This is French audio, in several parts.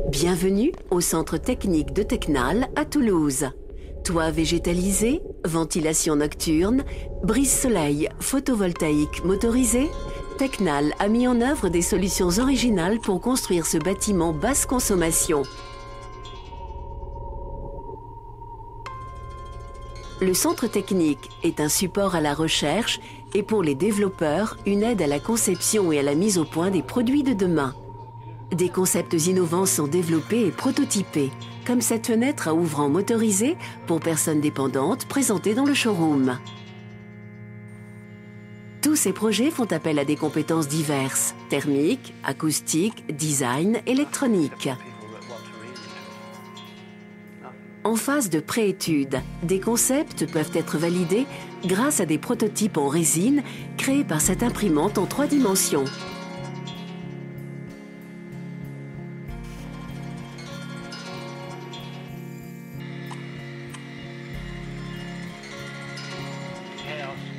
Bienvenue au centre technique de Tecnal à Toulouse. Toit végétalisé, ventilation nocturne, brise-soleil photovoltaïque motorisé, Tecnal a mis en œuvre des solutions originales pour construire ce bâtiment basse consommation. Le centre technique est un support à la recherche et pour les développeurs, une aide à la conception et à la mise au point des produits de demain. Des concepts innovants sont développés et prototypés, comme cette fenêtre à ouvrant motorisé pour personnes dépendantes présentée dans le showroom. Tous ces projets font appel à des compétences diverses, thermique, acoustique, design, électronique. En phase de préétude, des concepts peuvent être validés grâce à des prototypes en résine créés par cette imprimante en 3 dimensions.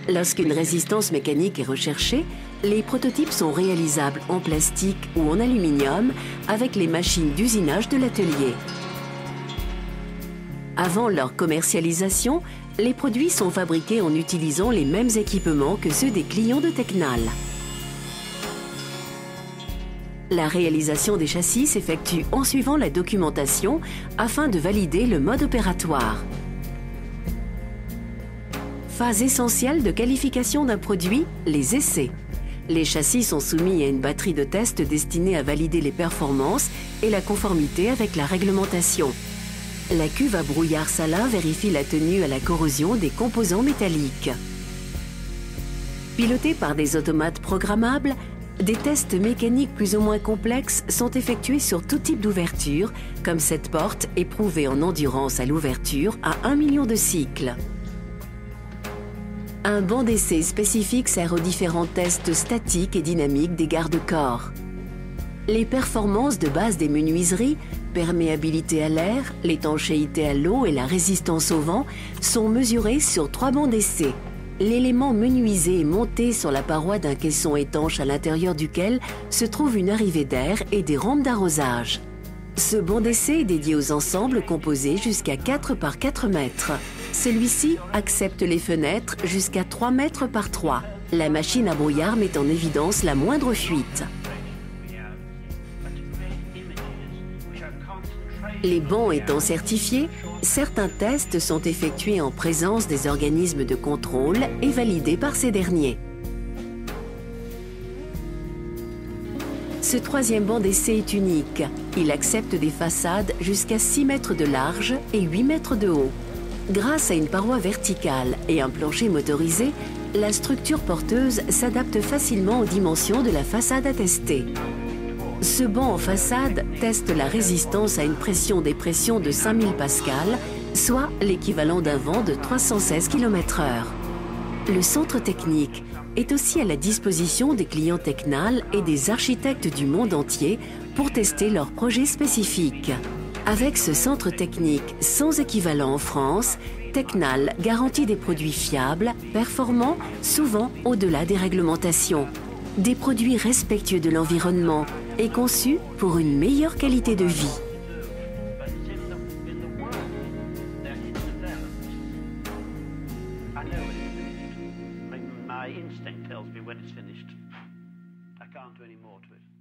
Lorsqu'une résistance mécanique est recherchée, les prototypes sont réalisables en plastique ou en aluminium avec les machines d'usinage de l'atelier. Avant leur commercialisation, les produits sont fabriqués en utilisant les mêmes équipements que ceux des clients de Tecnal. La réalisation des châssis s'effectue en suivant la documentation afin de valider le mode opératoire. Phase essentielle de qualification d'un produit, les essais. Les châssis sont soumis à une batterie de tests destinée à valider les performances et la conformité avec la réglementation. La cuve à brouillard salin vérifie la tenue à la corrosion des composants métalliques. Pilotés par des automates programmables, des tests mécaniques plus ou moins complexes sont effectués sur tout type d'ouverture, comme cette porte éprouvée en endurance à l'ouverture à 1 million de cycles. Un banc d'essai spécifique sert aux différents tests statiques et dynamiques des garde-corps. Les performances de base des menuiseries, perméabilité à l'air, l'étanchéité à l'eau et la résistance au vent sont mesurées sur 3 bancs d'essai. L'élément menuisé est monté sur la paroi d'un caisson étanche à l'intérieur duquel se trouve une arrivée d'air et des rampes d'arrosage. Ce banc d'essai est dédié aux ensembles composés jusqu'à 4 par 4 mètres. Celui-ci accepte les fenêtres jusqu'à 3 mètres par 3. La machine à brouillard met en évidence la moindre fuite. Les bancs étant certifiés, certains tests sont effectués en présence des organismes de contrôle et validés par ces derniers. Ce 3e banc d'essai est unique. Il accepte des façades jusqu'à 6 mètres de large et 8 mètres de haut. Grâce à une paroi verticale et un plancher motorisé, la structure porteuse s'adapte facilement aux dimensions de la façade à tester. Ce banc en façade teste la résistance à une pression-dépression de 5000 pascal, soit l'équivalent d'un vent de 316 km/h. Le centre technique est aussi à la disposition des clients Tecnal et des architectes du monde entier pour tester leurs projets spécifiques. Avec ce centre technique sans équivalent en France, Tecnal garantit des produits fiables, performants, souvent au-delà des réglementations. Des produits respectueux de l'environnement et conçus pour une meilleure qualité de vie. My instinct tells me when it's finished. I can't do any more to it.